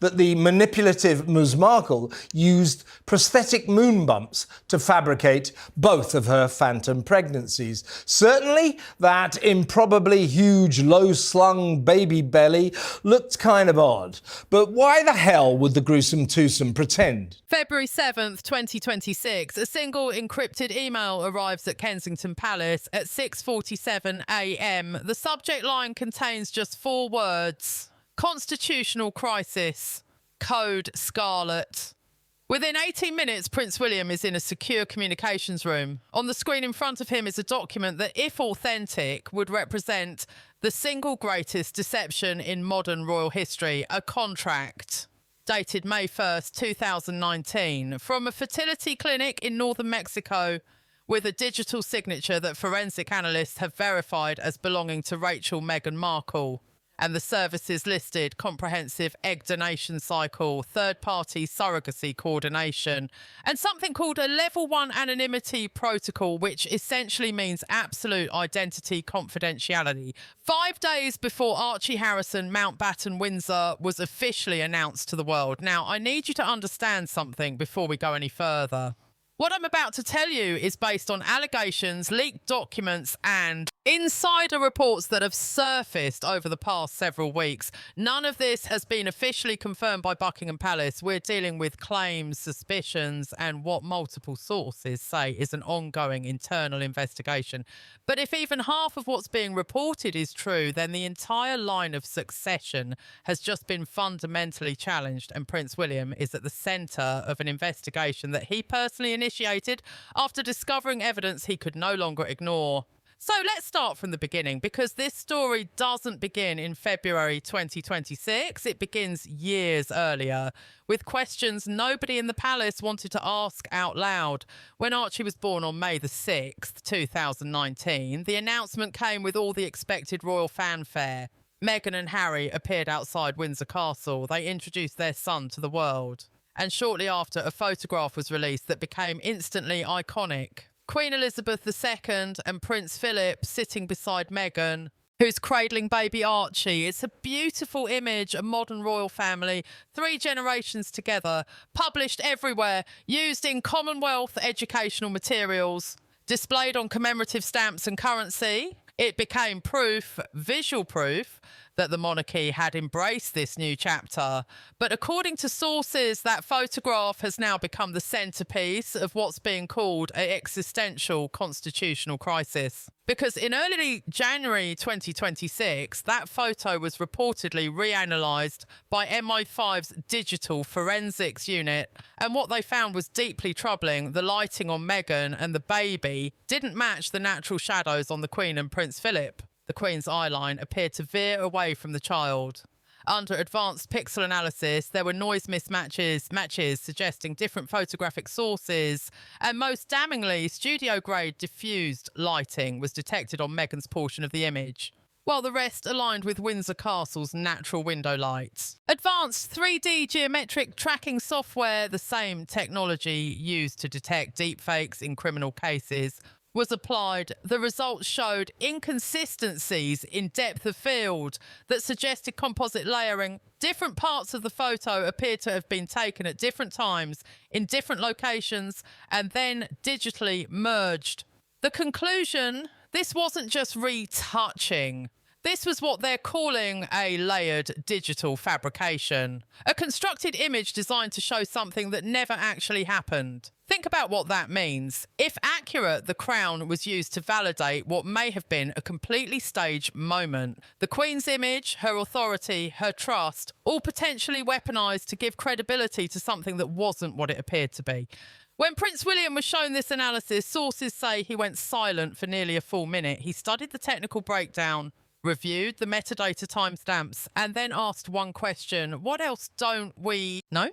that the manipulative Ms. Markle used prosthetic moon bumps to fabricate both of her phantom pregnancies. Certainly, that improbably huge, low-slung baby belly looked kind of odd. But why the hell would the gruesome twosome pretend? February 7th, 2026, a single encrypted email arrives at Kensington Palace at 6:47 a.m. The subject line contains just 4 words. Constitutional crisis. Code Scarlet. Within 18 minutes, Prince William is in a secure communications room. On the screen in front of him is a document that, if authentic, would represent the single greatest deception in modern royal history, a contract. Dated May 1st, 2019, from a fertility clinic in northern Mexico, with a digital signature that forensic analysts have verified as belonging to Rachel Meghan Markle. And the services listed: comprehensive egg donation cycle, third-party surrogacy coordination, and something called a Level 1 anonymity protocol, which essentially means absolute identity confidentiality. 5 days before Archie Harrison Mountbatten Windsor was officially announced to the world. Now, I need you to understand something before we go any further. What I'm about to tell you is based on allegations, leaked documents, and insider reports that have surfaced over the past several weeks. None of this has been officially confirmed by Buckingham Palace. We're dealing with claims, suspicions, and what multiple sources say is an ongoing internal investigation. But if even half of what's being reported is true, then the entire line of succession has just been fundamentally challenged, and Prince William is at the centre of an investigation that he personally initiated after discovering evidence he could no longer ignore. So let's start from the beginning, because this story doesn't begin in February 2026. It begins years earlier, with questions nobody in the palace wanted to ask out loud. When Archie was born on May the 6th, 2019, the announcement came with all the expected royal fanfare. Meghan and Harry appeared outside Windsor Castle. They introduced their son to the world. And shortly after, a photograph was released that became instantly iconic. Queen Elizabeth II and Prince Philip sitting beside Meghan, who's cradling baby Archie. It's a beautiful image, a modern royal family, 3 generations together, published everywhere, used in Commonwealth educational materials, displayed on commemorative stamps and currency. It became proof, visual proof, that the monarchy had embraced this new chapter. But according to sources, that photograph has now become the centrepiece of what's being called an existential constitutional crisis. Because in early January 2026, that photo was reportedly reanalysed by MI5's digital forensics unit, and what they found was deeply troubling. The lighting on Meghan and the baby didn't match the natural shadows on the Queen and Prince Philip. The Queen's eyeline appeared to veer away from the child. Under advanced pixel analysis, there were noise matches suggesting different photographic sources, and most damningly, studio-grade diffused lighting was detected on Meghan's portion of the image, while the rest aligned with Windsor Castle's natural window lights. Advanced 3D geometric tracking software, the same technology used to detect deepfakes in criminal cases, was applied. The results showed inconsistencies in depth of field that suggested composite layering. Different parts of the photo appeared to have been taken at different times in different locations and then digitally merged. The conclusion: this wasn't just retouching. This was what they're calling a layered digital fabrication, a constructed image designed to show something that never actually happened. Think about what that means. If accurate, the crown was used to validate what may have been a completely staged moment. The Queen's image, her authority, her trust, all potentially weaponised to give credibility to something that wasn't what it appeared to be. When Prince William was shown this analysis, sources say he went silent for nearly a full minute. He studied the technical breakdown, reviewed the metadata timestamps, and then asked one question: what else don't we know?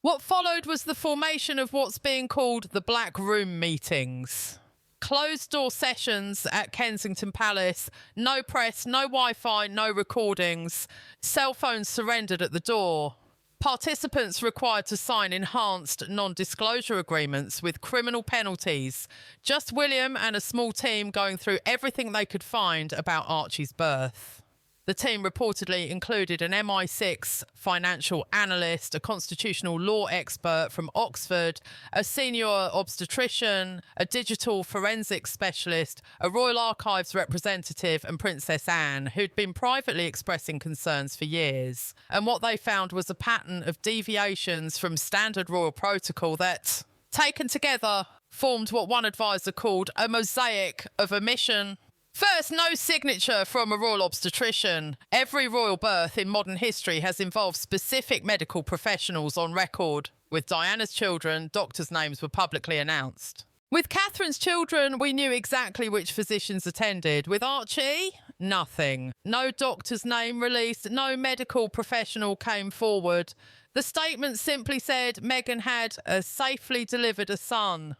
What followed was the formation of what's being called the Black Room meetings. Closed-door sessions at Kensington Palace, no press, no Wi-Fi, no recordings. Cell phones surrendered at the door. Participants required to sign enhanced non-disclosure agreements with criminal penalties. Just William and a small team going through everything they could find about Archie's birth. The team reportedly included an MI6 financial analyst, a constitutional law expert from Oxford, a senior obstetrician, a digital forensics specialist, a Royal Archives representative, and Princess Anne, who'd been privately expressing concerns for years. And what they found was a pattern of deviations from standard royal protocol that, taken together, formed what one advisor called a mosaic of omission. First, no signature from a royal obstetrician. Every royal birth in modern history has involved specific medical professionals on record. With Diana's children, doctors' names were publicly announced. With Catherine's children, we knew exactly which physicians attended. With Archie, nothing. No doctor's name released, no medical professional came forward. The statement simply said Meghan had safely delivered a son.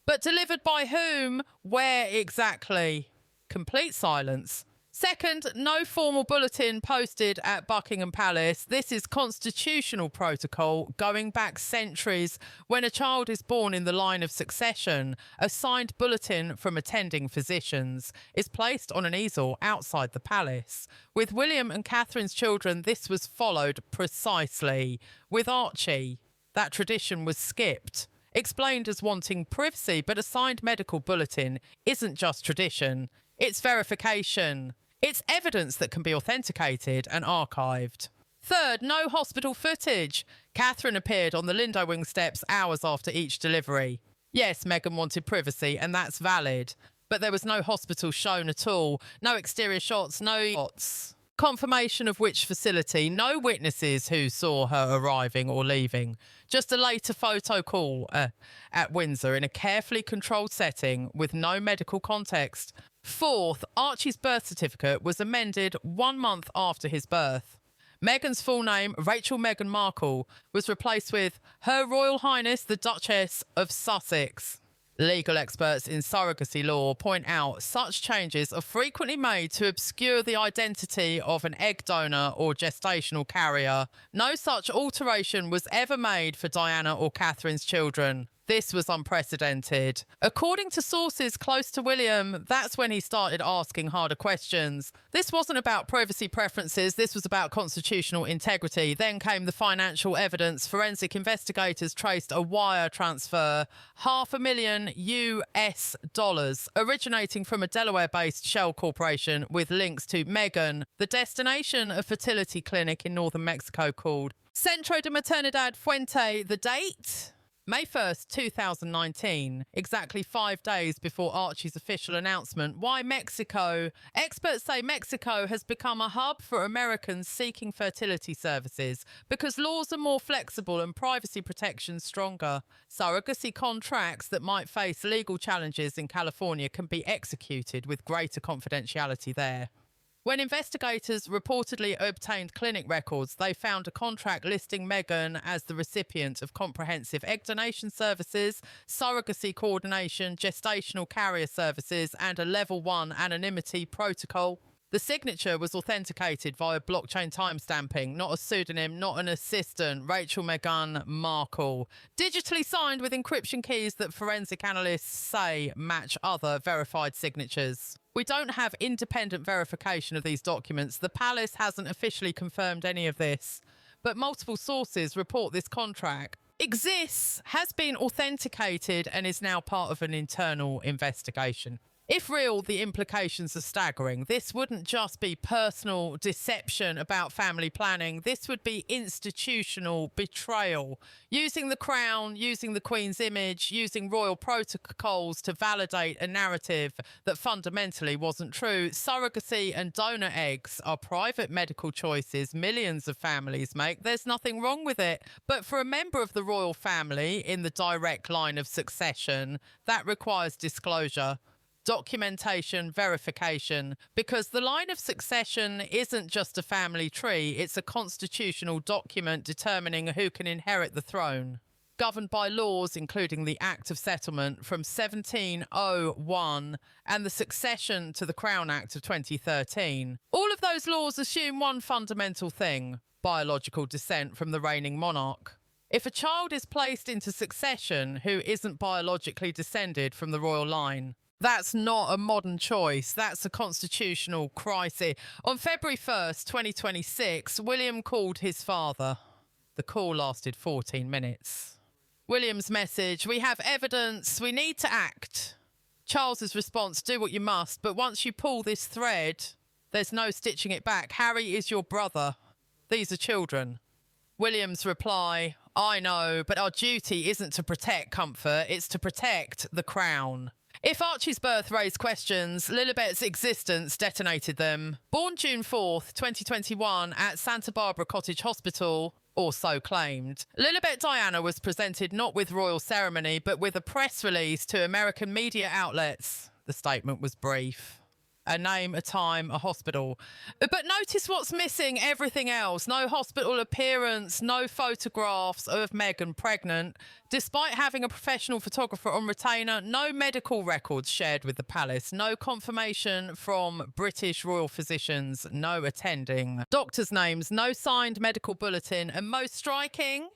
But delivered by whom? Where exactly? Complete silence. Second, no formal bulletin posted at Buckingham Palace. This is constitutional protocol going back centuries. When a child is born in the line of succession, a signed bulletin from attending physicians is placed on an easel outside the palace. With William and Catherine's children, this was followed precisely. With Archie, that tradition was skipped. Explained as wanting privacy, but a signed medical bulletin isn't just tradition. It's verification. It's evidence that can be authenticated and archived. Third, no hospital footage. Catherine appeared on the Lindo Wing steps hours after each delivery. Yes, Meghan wanted privacy, and that's valid. But there was no hospital shown at all. No exterior shots, no shots. Confirmation of which facility. No witnesses who saw her arriving or leaving. Just a later photo call at Windsor in a carefully controlled setting with no medical context. Fourth, Archie's birth certificate was amended 1 month after his birth. Meghan's full name, Rachel Meghan Markle, was replaced with Her Royal Highness the Duchess of Sussex. Legal experts in surrogacy law point out such changes are frequently made to obscure the identity of an egg donor or gestational carrier. No such alteration was ever made for Diana or Catherine's children. This was unprecedented. According to sources close to William, that's when he started asking harder questions. This wasn't about privacy preferences, this was about constitutional integrity. Then came the financial evidence. Forensic investigators traced a wire transfer, $500,000 US, originating from a Delaware-based shell corporation with links to Meghan, the destination of fertility clinic in northern Mexico called Centro de Maternidad Fuente. The date? May 1st, 2019, exactly 5 days before Archie's official announcement. Why Mexico? Experts say Mexico has become a hub for Americans seeking fertility services because laws are more flexible and privacy protections stronger. Surrogacy contracts that might face legal challenges in California can be executed with greater confidentiality there. When investigators reportedly obtained clinic records, they found a contract listing Meghan as the recipient of comprehensive egg donation services, surrogacy coordination, gestational carrier services, and a Level 1 anonymity protocol. The signature was authenticated via blockchain timestamping, not a pseudonym, not an assistant, Rachel Meghan Markle. Digitally signed with encryption keys that forensic analysts say match other verified signatures. We don't have independent verification of these documents. The palace hasn't officially confirmed any of this, but multiple sources report this contract exists, has been authenticated, and is now part of an internal investigation. If real, the implications are staggering. This wouldn't just be personal deception about family planning. This would be institutional betrayal. Using the crown, using the Queen's image, using royal protocols to validate a narrative that fundamentally wasn't true. Surrogacy and donor eggs are private medical choices millions of families make. There's nothing wrong with it. But for a member of the royal family in the direct line of succession, that requires disclosure. Documentation, verification, because the line of succession isn't just a family tree, it's a constitutional document determining who can inherit the throne, governed by laws including the Act of Settlement from 1701 and the Succession to the Crown Act of 2013. All of those laws assume one fundamental thing: biological descent from the reigning monarch. If a child is placed into succession who isn't biologically descended from the royal line, That's not a modern choice. That's a constitutional crisis. On February 1st, 2026, William called his father. The call lasted 14 minutes. William's message: "We have evidence. We need to act." Charles's response: "Do what you must, but once you pull this thread, there's no stitching it back. Harry is your brother. These are children." William's reply: "I know, but our duty isn't to protect comfort, it's to protect the crown." If Archie's birth raised questions, Lilibet's existence detonated them. Born June 4th, 2021 at Santa Barbara Cottage Hospital, or so claimed, Lilibet Diana was presented not with royal ceremony, but with a press release to American media outlets. The statement was brief. A name, a time, a hospital. But notice what's missing: everything else. No hospital appearance, no photographs of Meghan pregnant. Despite having a professional photographer on retainer, no medical records shared with the palace, no confirmation from British royal physicians, no attending doctors' names, no signed medical bulletin, and most striking,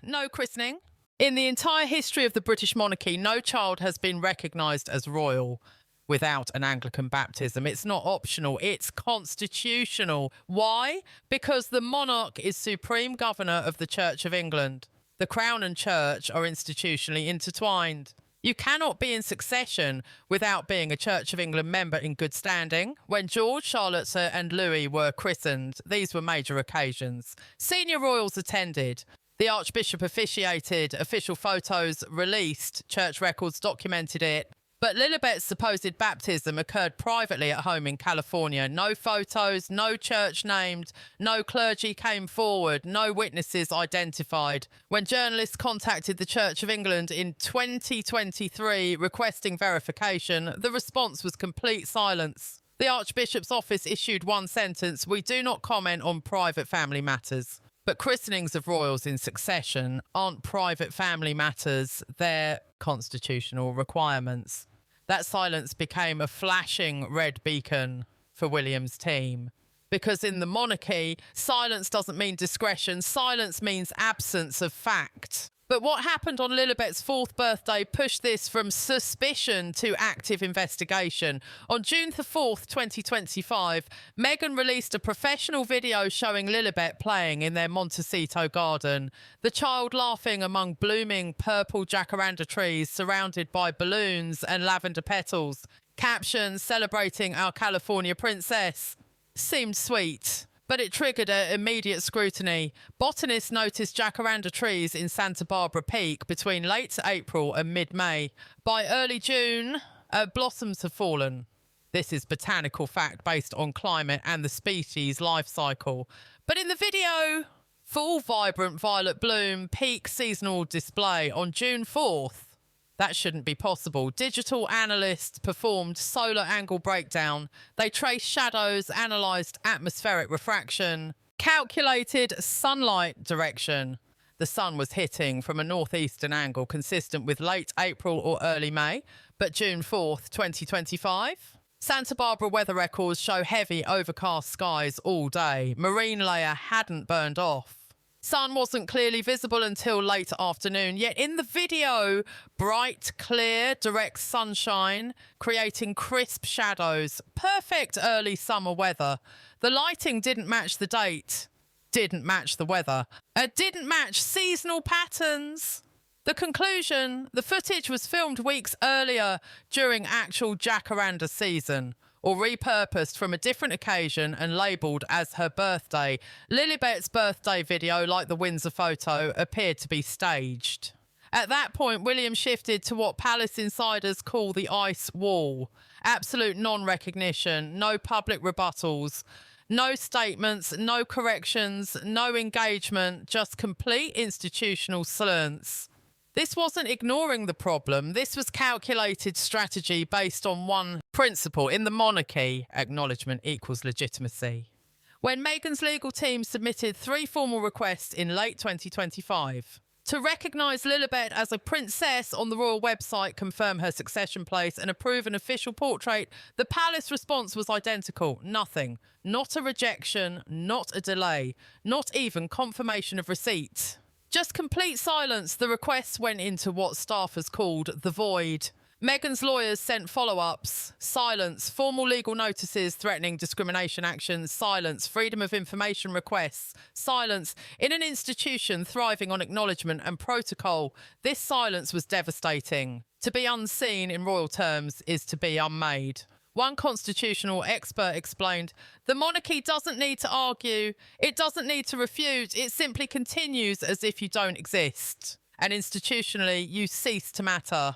no christening. In the entire history of the British monarchy, no child has been recognised as royal without an Anglican baptism. It's not optional, it's constitutional. Why? Because the monarch is supreme governor of the Church of England. The Crown and Church are institutionally intertwined. You cannot be in succession without being a Church of England member in good standing. When George, Charlotte and Louis were christened, these were major occasions. Senior royals attended. The Archbishop officiated, official photos released, church records documented it. But Lilibet's supposed baptism occurred privately at home in California. No photos, no church named, no clergy came forward, no witnesses identified. When journalists contacted the Church of England in 2023 requesting verification, the response was complete silence. The Archbishop's office issued one sentence: "We do not comment on private family matters." But christenings of royals in succession aren't private family matters, they're constitutional requirements. That silence became a flashing red beacon for William's team. Because in the monarchy, silence doesn't mean discretion, silence means absence of fact. But what happened on Lilibet's 4th birthday pushed this from suspicion to active investigation. On June the 4th, 2025, Meghan released a professional video showing Lilibet playing in their Montecito garden, the child laughing among blooming purple jacaranda trees surrounded by balloons and lavender petals. Captions celebrating our California princess. Seemed sweet, but it triggered immediate scrutiny. Botanists noticed jacaranda trees in Santa Barbara Peak between late April and mid-May. By early June, blossoms have fallen. This is botanical fact based on climate and the species' life cycle. But in the video, full vibrant violet bloom, peak seasonal display on June 4th. That shouldn't be possible. Digital analysts performed solar angle breakdown. They traced shadows, analysed atmospheric refraction, calculated sunlight direction. The sun was hitting from a northeastern angle consistent with late April or early May, but June 4th, 2025. Santa Barbara weather records show heavy overcast skies all day. Marine layer hadn't burned off. Sun wasn't clearly visible until late afternoon, yet in the video, bright, clear, direct sunshine, creating crisp shadows. Perfect early summer weather. The lighting didn't match the date, didn't match the weather, didn't match seasonal patterns. The conclusion, the footage was filmed weeks earlier during actual jacaranda season, or repurposed from a different occasion and labelled as her birthday. Lilibet's birthday video, like the Windsor photo, appeared to be staged. At that point, William shifted to what palace insiders call the ice wall. Absolute non-recognition, no public rebuttals, no statements, no corrections, no engagement, just complete institutional silence. This wasn't ignoring the problem. This was calculated strategy based on one principle. In the monarchy, acknowledgement equals legitimacy. When Meghan's legal team submitted 3 formal requests in late 2025 to recognise Lilibet as a princess on the royal website, confirm her succession place and approve an official portrait, the palace response was identical. Nothing. Not a rejection, not a delay, not even confirmation of receipt. Just complete silence. The request went into what staffers called the void. Meghan's lawyers sent follow-ups. Silence. Formal legal notices threatening discrimination actions. Silence. Freedom of information requests. Silence. In an institution thriving on acknowledgement and protocol, this silence was devastating. To be unseen in royal terms is to be unmade. One constitutional expert explained, the monarchy doesn't need to argue, it doesn't need to refute, it simply continues as if you don't exist. And institutionally, you cease to matter.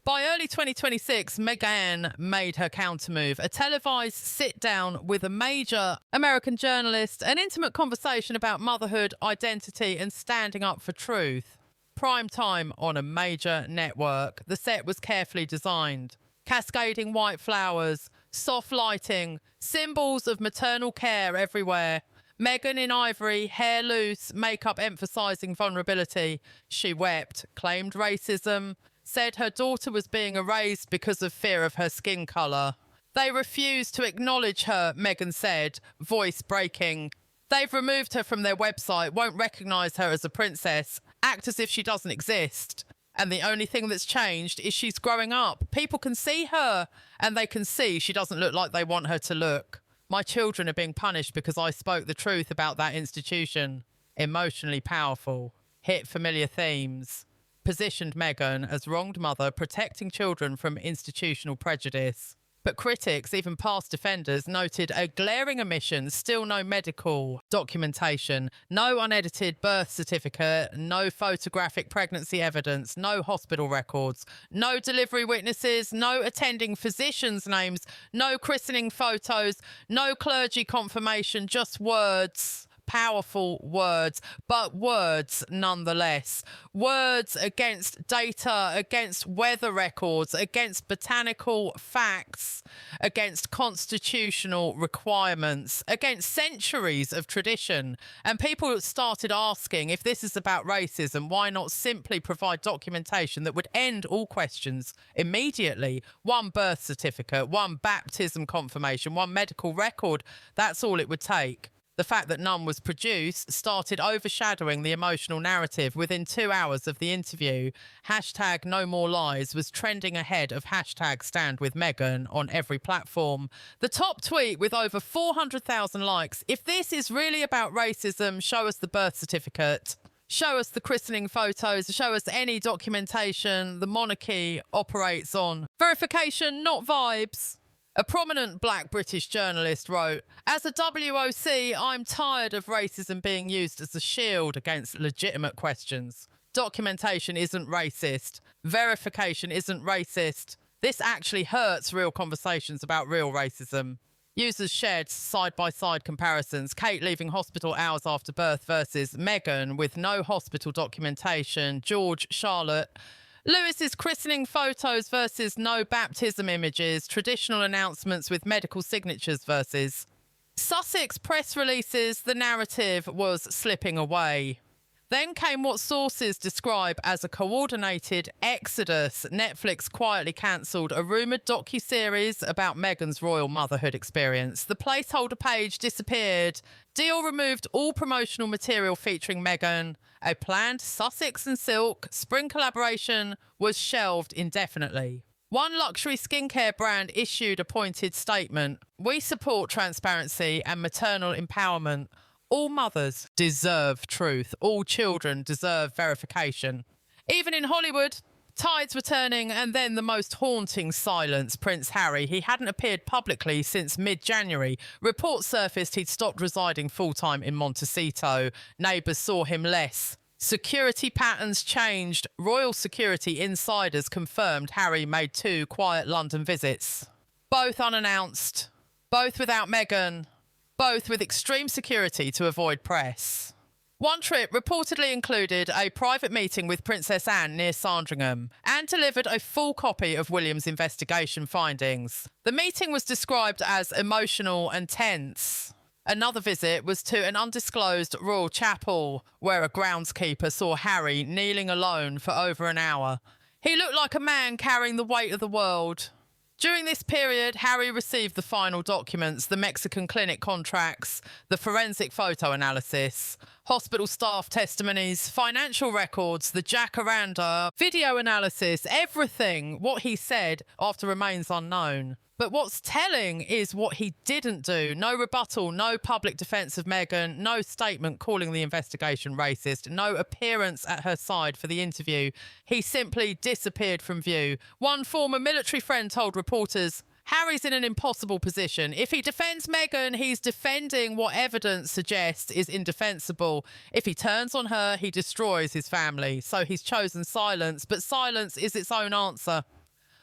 By early 2026, Meghan made her countermove, a televised sit-down with a major American journalist, an intimate conversation about motherhood, identity and standing up for truth. Prime time on a major network. The set was carefully designed. Cascading white flowers, soft lighting, symbols of maternal care everywhere. Meghan in ivory, hair loose, makeup emphasising vulnerability. She wept, claimed racism, said her daughter was being erased because of fear of her skin colour. They refused to acknowledge her, Meghan said, voice breaking. They've removed her from their website, won't recognise her as a princess, act as if she doesn't exist. And the only thing that's changed is she's growing up. People can see her, and they can see she doesn't look like they want her to look. My children are being punished because I spoke the truth about that institution. Emotionally powerful. Hit familiar themes. Positioned Meghan as wronged mother protecting children from institutional prejudice. But critics, even past defenders, noted a glaring omission, still no medical documentation, no unedited birth certificate, no photographic pregnancy evidence, no hospital records, no delivery witnesses, no attending physicians' names, no christening photos, no clergy confirmation, just words. Powerful words, but words nonetheless. Words against data, against weather records, against botanical facts, against constitutional requirements, against centuries of tradition. And people started asking, if this is about racism, why not simply provide documentation that would end all questions immediately? One birth certificate, one baptism confirmation, one medical record. That's all it would take. The fact that none was produced started overshadowing the emotional narrative. Within 2 hours of the interview, hashtag no more lies was trending ahead of hashtag stand with Meghan on every platform. The top tweet with over 400,000 likes. If this is really about racism, show us the birth certificate. Show us the christening photos. Show us any documentation. The monarchy operates on verification, not vibes. A prominent black British journalist wrote, as a WOC, I'm tired of racism being used as a shield against legitimate questions. Documentation isn't racist. Verification isn't racist. This actually hurts real conversations about real racism. Users shared side-by-side comparisons. Kate leaving hospital hours after birth versus Meghan with no hospital documentation. George, Charlotte. Lewis's christening photos versus no baptism images, traditional announcements with medical signatures versus Sussex press releases. The narrative was slipping away. Then came what sources describe as a coordinated exodus. Netflix quietly cancelled a rumoured docu-series about Meghan's royal motherhood experience. The placeholder page disappeared. Deal removed all promotional material featuring Meghan. A planned Sussex and Silk spring collaboration was shelved indefinitely. One luxury skincare brand issued a pointed statement. We support transparency and maternal empowerment. All mothers deserve truth. All children deserve verification. Even in Hollywood, tides were turning, and then the most haunting silence. Prince Harry, he hadn't appeared publicly since mid-January. Reports surfaced he'd stopped residing full-time in Montecito. Neighbours saw him less. Security patterns changed. Royal security insiders confirmed Harry made 2 quiet London visits. Both unannounced. Both without Meghan. Both with extreme security to avoid press. One trip reportedly included a private meeting with Princess Anne near Sandringham and delivered a full copy of William's investigation findings. The meeting was described as emotional and tense. Another visit was to an undisclosed royal chapel where a groundskeeper saw Harry kneeling alone for over an hour. He looked like a man carrying the weight of the world. During this period, Harry received the final documents, the Mexican clinic contracts, the forensic photo analysis, hospital staff testimonies, financial records, the jacaranda, video analysis, everything. What he said after remains unknown. But what's telling is what he didn't do. No rebuttal, no public defence of Meghan, no statement calling the investigation racist, no appearance at her side for the interview. He simply disappeared from view. One former military friend told reporters, Harry's in an impossible position. If he defends Meghan, he's defending what evidence suggests is indefensible. If he turns on her, he destroys his family. So he's chosen silence, but silence is its own answer.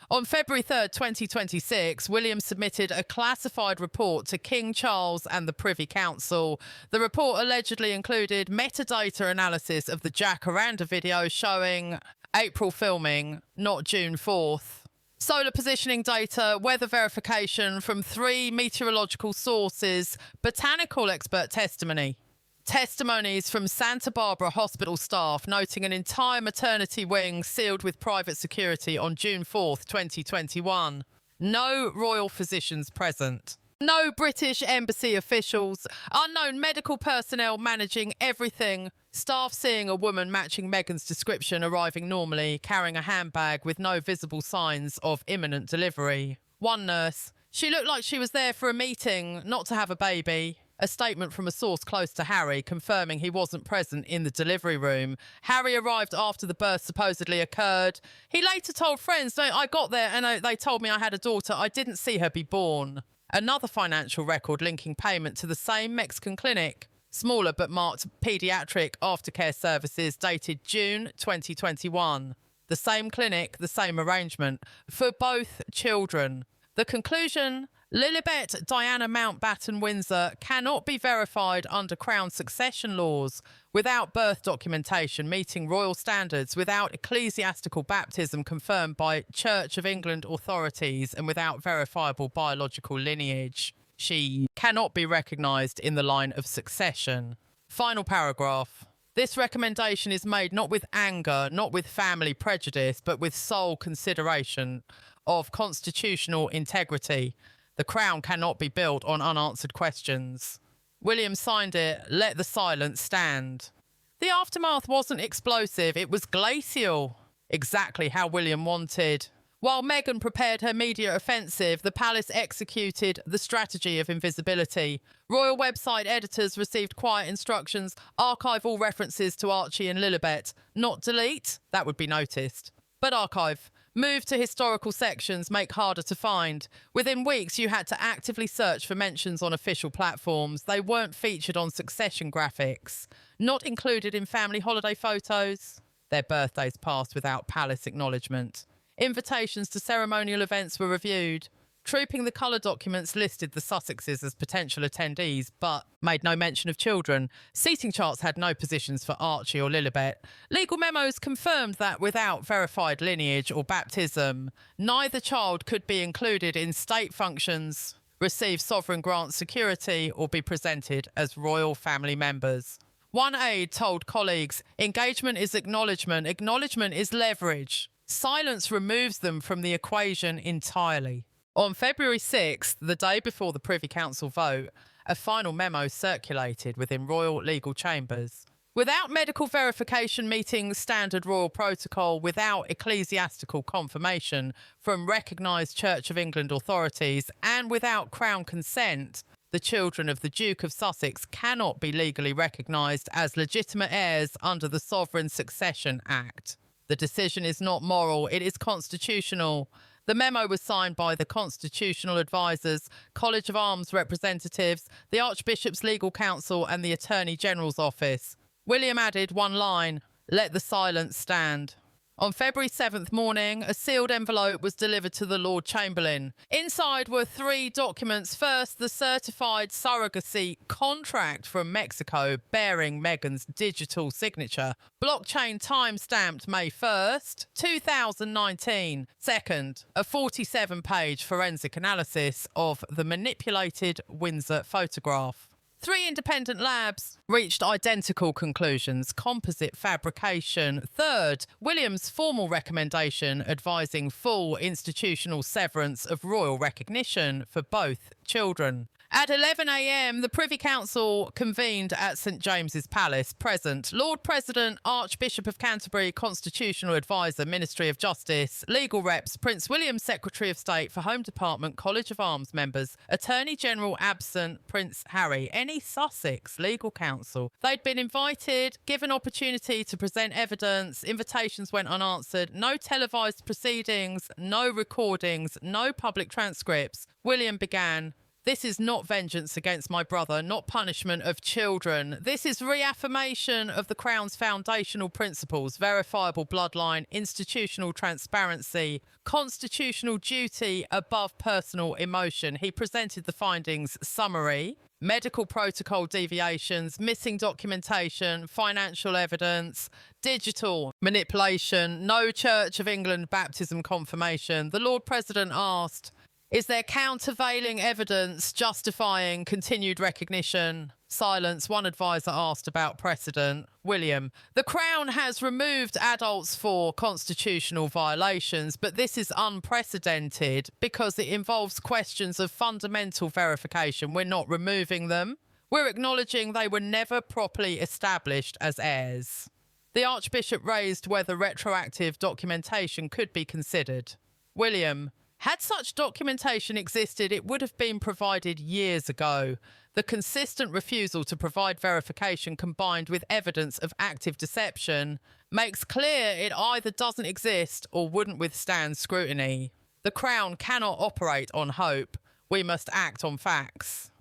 On February 3rd, 2026, William submitted a classified report to King Charles and the Privy Council. The report allegedly included metadata analysis of the jacaranda video showing April filming, not June 4th. Solar positioning data, weather verification from 3 meteorological sources, botanical expert testimony. Testimonies from Santa Barbara hospital staff noting an entire maternity wing sealed with private security on June 4th, 2021. No royal physicians present. No British embassy officials. Unknown medical personnel managing everything. Staff seeing a woman matching Meghan's description arriving normally, carrying a handbag with no visible signs of imminent delivery. One nurse. She looked like she was there for a meeting, not to have a baby. A statement from a source close to Harry confirming he wasn't present in the delivery room. Harry arrived after the birth supposedly occurred. He later told friends, I got there and they told me I had a daughter. I didn't see her be born. Another financial record linking payment to the same Mexican clinic. Smaller but marked paediatric aftercare services dated June 2021. The same clinic, the same arrangement for both children. The conclusion, Lilibet Diana Mountbatten Windsor cannot be verified under Crown succession laws without birth documentation meeting royal standards, without ecclesiastical baptism confirmed by Church of England authorities, and without verifiable biological lineage. She cannot be recognised in the line of succession. Final paragraph. This recommendation is made not with anger, not with family prejudice, but with sole consideration of constitutional integrity. The Crown cannot be built on unanswered questions. William signed it. Let the silence stand. The aftermath wasn't explosive. It was glacial. Exactly how William wanted. While Meghan prepared her media offensive, the palace executed the strategy of invisibility. Royal website editors received quiet instructions. Archive all references to Archie and Lilibet. Not delete. That would be noticed. But archive. Move to historical sections, make harder to find. Within weeks, you had to actively search for mentions on official platforms. They weren't featured on succession graphics. Not included in family holiday photos. Their birthdays passed without palace acknowledgement. Invitations to ceremonial events were reviewed. Trooping the colour documents listed the Sussexes as potential attendees, but made no mention of children. Seating charts had no positions for Archie or Lilibet. Legal memos confirmed that without verified lineage or baptism, neither child could be included in state functions, receive sovereign grant security, or be presented as royal family members. One aide told colleagues, engagement is acknowledgement, acknowledgement is leverage. Silence removes them from the equation entirely. On February 6th, the day before the Privy Council vote, a final memo circulated within royal legal chambers. Without medical verification meeting standard royal protocol, without ecclesiastical confirmation from recognised Church of England authorities, and without Crown consent, the children of the Duke of Sussex cannot be legally recognised as legitimate heirs under the Sovereign Succession Act. The decision is not moral, it is constitutional. The memo was signed by the Constitutional Advisers, College of Arms representatives, the Archbishop's Legal Counsel and the Attorney General's Office. William added one line, let the silence stand. On February 7th morning, a sealed envelope was delivered to the Lord Chamberlain. Inside were 3 documents. First, the certified surrogacy contract from Mexico bearing Meghan's digital signature. Blockchain time-stamped May 1st, 2019. Second, a 47-page forensic analysis of the manipulated Windsor photograph. 3 independent labs reached identical conclusions, composite fabrication. Third, William's formal recommendation advising full institutional severance of royal recognition for both children. At 11 a.m, the Privy Council convened at St James's Palace. Present, Lord President, Archbishop of Canterbury, Constitutional Advisor, Ministry of Justice, legal reps, Prince William, Secretary of State for Home Department, College of Arms members, Attorney General absent, Prince Harry, any Sussex legal counsel. They'd been invited, given opportunity to present evidence, invitations went unanswered, no televised proceedings, no recordings, no public transcripts. William began, "This is not vengeance against my brother, not punishment of children. This is reaffirmation of the Crown's foundational principles, verifiable bloodline, institutional transparency, constitutional duty above personal emotion." He presented the findings summary, medical protocol deviations, missing documentation, financial evidence, digital manipulation, no Church of England baptism confirmation. The Lord President asked, "Is there countervailing evidence justifying continued recognition?" Silence. One advisor asked about precedent. William, "The Crown has removed adults for constitutional violations, but this is unprecedented because it involves questions of fundamental verification. We're not removing them. We're acknowledging they were never properly established as heirs." The Archbishop raised whether retroactive documentation could be considered. William, "Had such documentation existed, it would have been provided years ago. The consistent refusal to provide verification combined with evidence of active deception makes clear it either doesn't exist or wouldn't withstand scrutiny. The Crown cannot operate on hope. We must act on facts."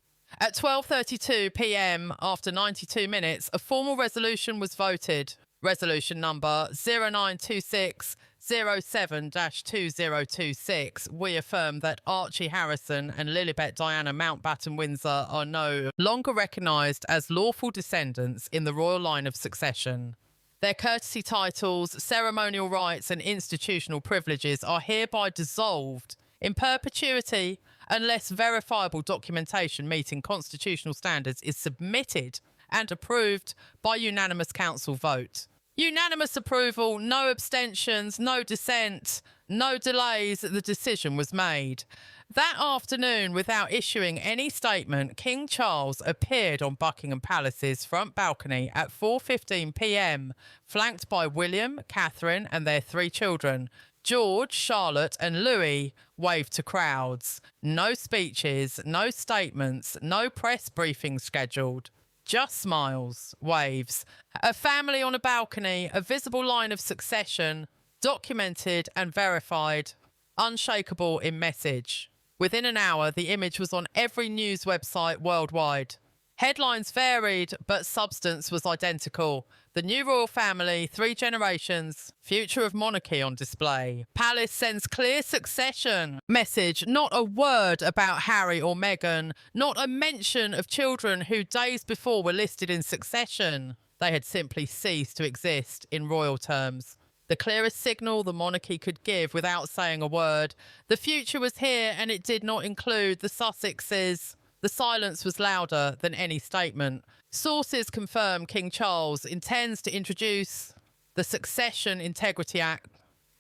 At 12:32 p.m, after 92 minutes, a formal resolution was voted. Resolution number 0926 07-2026. We affirm that Archie Harrison and Lilibet Diana Mountbatten Windsor are no longer recognised as lawful descendants in the royal line of succession. Their courtesy titles, ceremonial rights and institutional privileges are hereby dissolved in perpetuity unless verifiable documentation meeting constitutional standards is submitted and approved by unanimous council vote. Unanimous approval, no abstentions, no dissent, no delays. The decision was made. That afternoon, without issuing any statement, King Charles appeared on Buckingham Palace's front balcony at 4:15 p.m, flanked by William, Catherine and their 3 children. George, Charlotte and Louis waved to crowds. No speeches, no statements, no press briefings scheduled. Just smiles, waves, a family on a balcony, a visible line of succession, documented and verified, unshakable in message. Within an hour, the image was on every news website worldwide. Headlines varied, but substance was identical. The new royal family, 3 generations, future of monarchy on display. Palace sends clear succession message. Not a word about Harry or Meghan. Not a mention of children who days before were listed in succession. They had simply ceased to exist in royal terms. The clearest signal the monarchy could give without saying a word. The future was here and it did not include the Sussexes. The silence was louder than any statement. Sources confirm King Charles intends to introduce the Succession Integrity Act.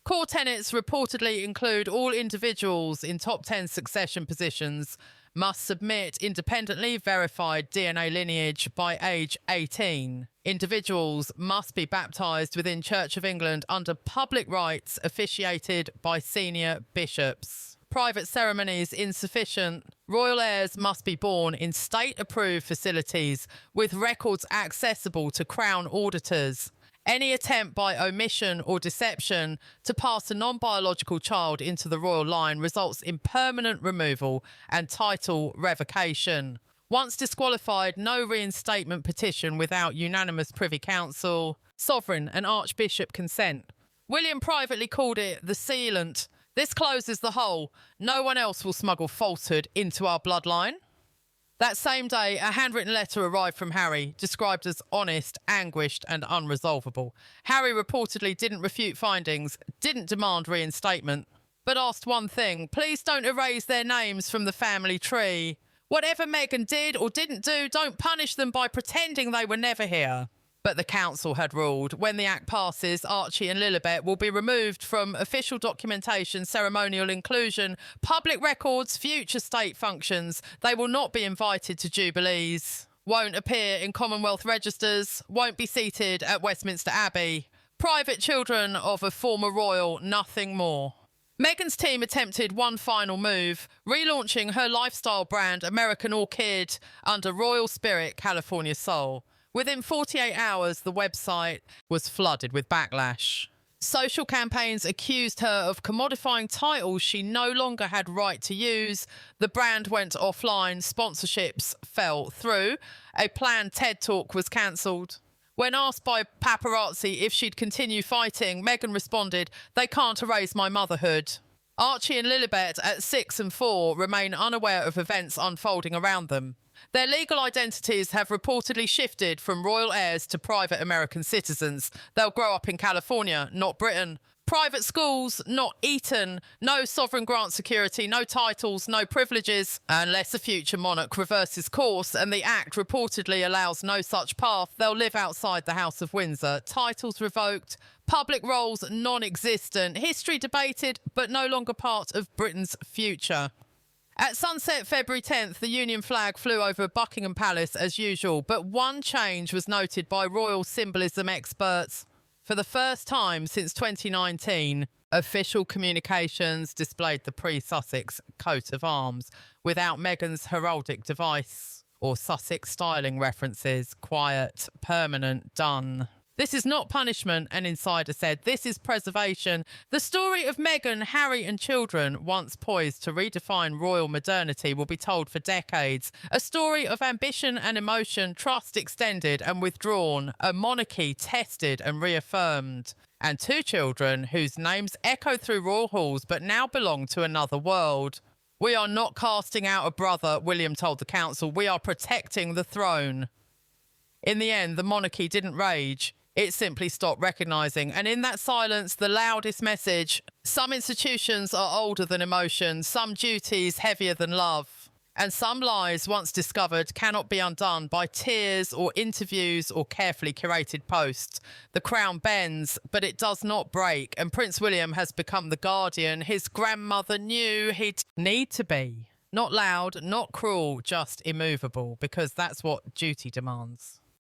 Core tenets reportedly include all individuals in top 10 succession positions must submit independently verified DNA lineage by age 18. Individuals must be baptised within Church of England under public rites officiated by senior bishops. Private ceremonies insufficient. Royal heirs must be born in state-approved facilities with records accessible to Crown auditors. Any attempt by omission or deception to pass a non-biological child into the royal line results in permanent removal and title revocation. Once disqualified, no reinstatement petition without unanimous Privy Council, sovereign and Archbishop consent. William privately called it the sealant. This closes the hole. No one else will smuggle falsehood into our bloodline. That same day, a handwritten letter arrived from Harry, described as honest, anguished and unresolvable. Harry reportedly didn't refute findings, didn't demand reinstatement, but asked one thing: please don't erase their names from the family tree. Whatever Meghan did or didn't do, don't punish them by pretending they were never here. But the council had ruled when the Act passes, Archie and Lilibet will be removed from official documentation, ceremonial inclusion, public records, future state functions. They will not be invited to jubilees, won't appear in Commonwealth registers, won't be seated at Westminster Abbey. Private children of a former royal, nothing more. Meghan's team attempted one final move, relaunching her lifestyle brand American Orchid under Royal Spirit California Soul. Within 48 hours, the website was flooded with backlash. Social campaigns accused her of commodifying titles she no longer had right to use. The brand went offline, sponsorships fell through. A planned TED Talk was cancelled. When asked by paparazzi if she'd continue fighting, Meghan responded, "They can't erase my motherhood." Archie and Lilibet at 6 and 4 remain unaware of events unfolding around them. Their legal identities have reportedly shifted from royal heirs to private American citizens. They'll grow up in California, not Britain. Private schools, not Eton. No sovereign grant security, no titles, no privileges. Unless a future monarch reverses course, and the Act reportedly allows no such path, they'll live outside the House of Windsor. Titles revoked, public roles non-existent, history debated, but no longer part of Britain's future. At sunset February 10th, the Union flag flew over Buckingham Palace as usual, but one change was noted by royal symbolism experts. For the first time since 2019, official communications displayed the pre-Sussex coat of arms without Meghan's heraldic device or Sussex styling references. Quiet, permanent, done. This is not punishment, an insider said. This is preservation. The story of Meghan, Harry and children, once poised to redefine royal modernity, will be told for decades. A story of ambition and emotion, trust extended and withdrawn, a monarchy tested and reaffirmed, and two children whose names echo through royal halls but now belong to another world. "We are not casting out a brother," William told the council. "We are protecting the throne." In the end, the monarchy didn't rage. It simply stopped recognising. And in that silence, the loudest message: some institutions are older than emotion, some duties heavier than love, and some lies once discovered cannot be undone by tears or interviews or carefully curated posts. The crown bends, but it does not break, and Prince William has become the guardian his grandmother knew he'd need to be. Not loud, not cruel, just immovable, because that's what duty demands.